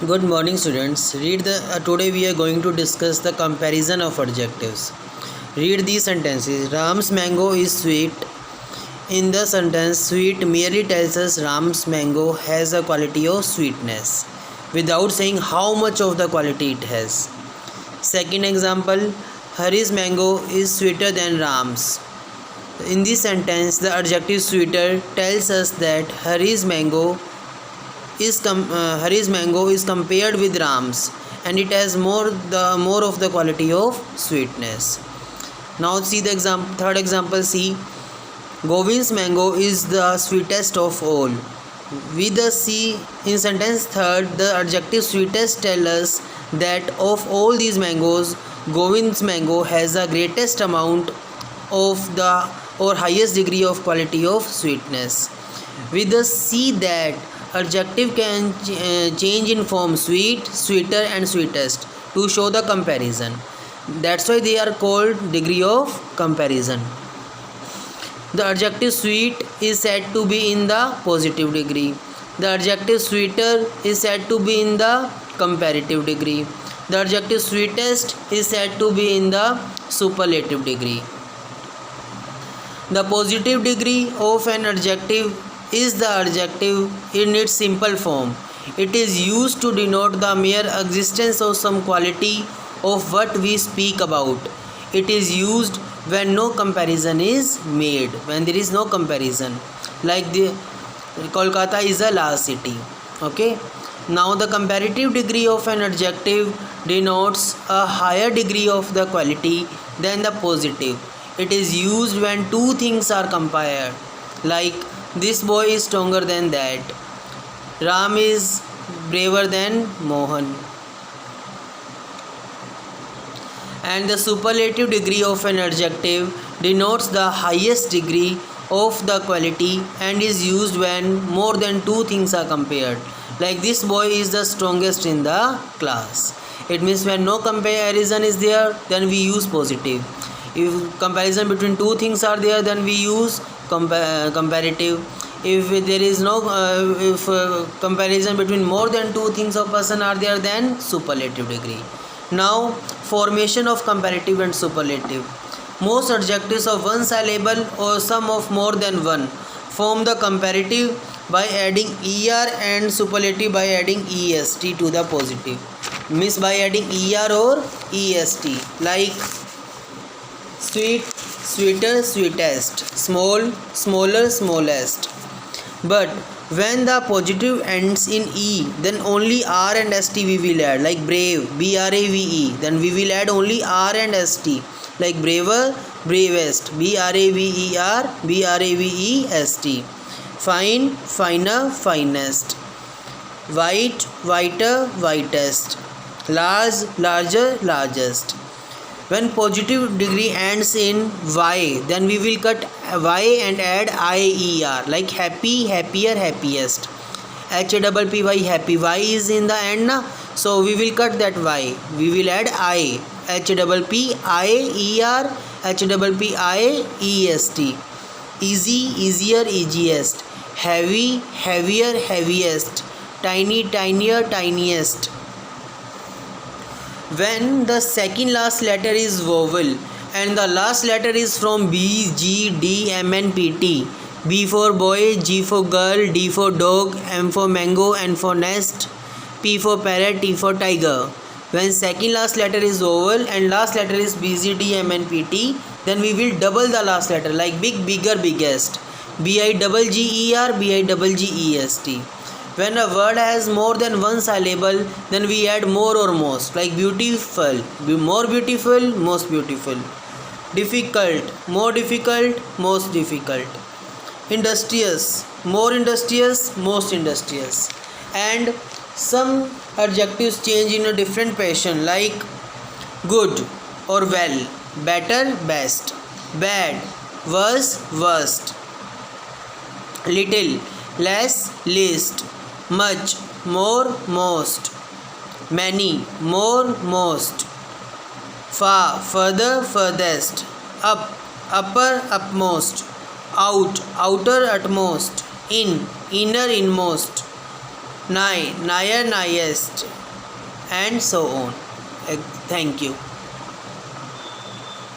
Good morning, students. Today we are going to discuss the comparison of adjectives. Read these sentences. Ram's mango is sweet. In the sentence, sweet merely tells us Ram's mango has a quality of sweetness without saying how much of the quality it has. Second example, Hari's mango is sweeter than Ram's. In this sentence, the adjective sweeter tells us that Hari's mango is compared with Ram's, and it has more of the quality of sweetness. Now see the third example. See, Govind's mango is the sweetest of all. With the C in sentence third, the adjective sweetest tells us that of all these mangoes, Govind's mango has the greatest amount of the or highest degree of quality of sweetness. With the C, that adjective can change in form sweet, sweeter and sweetest to show the comparison. That's why they are called degree of comparison. The adjective sweet is said to be in the positive degree. The adjective sweeter is said to be in the comparative degree. The adjective sweetest is said to be in the superlative degree. The positive degree of an adjective is the adjective in its simple form. It is used to denote the mere existence of some quality of what we speak about. It is used when no comparison is made, when there is no comparison, like the Kolkata is a large city. Okay. Now the comparative degree of an adjective denotes a higher degree of the quality than the positive. It is used when two things are compared, like this boy is stronger than that, Ram is braver than Mohan. And the superlative degree of an adjective denotes the highest degree of the quality and is used when more than two things are compared, like this boy is the strongest in the class. It means when no comparison is there, then we use positive. If comparison between two things are there, then we use comparative. If there is no comparison between more than two things of person are there, then superlative degree. Now formation of comparative and superlative. Most adjectives of one syllable or some of more than one form the comparative by adding er and superlative by adding est to the positive. Means by adding er or est, like sweet, sweeter, sweetest, small, smaller, smallest. But when the positive ends in e, then only r and st we will add, like brave, brave, then we will add only r and st, like braver, bravest, braver, bravest. Fine, finer, finest. White, whiter, whitest. Large, larger, largest. When positive degree ends in y, then we will cut y and add ier, like happy, happier, happiest. HAPPY, happy. Y is in the end, na? So we will cut that y. We will add I. HAPPY, ier, HAPPY, est. Easy, easier, easiest. Heavy, heavier, heaviest. Tiny, tinier, tiniest. When the second last letter is vowel and the last letter is from B, G, D, M, N, P, T. B for boy, G for girl, D for dog, M for mango, N for nest, P for parrot, T for tiger. When second last letter is vowel and last letter is B, G, D, M, N, P, T, then we will double the last letter, like big, bigger, biggest. BIGGER, BIGGEST. When a word has more than one syllable, then we add more or most, like beautiful, more beautiful, most beautiful. Difficult, more difficult, most difficult. Industrious, more industrious, most industrious. And some adjectives change in a different fashion, like good or well, better, best, bad, worse, worst, little, less, least, much, more, most, many, more, most, far, further, furthest, up, upper, upmost, out, outer, utmost, in, inner, inmost. nigh, nigher, nighest, and so on. Thank you.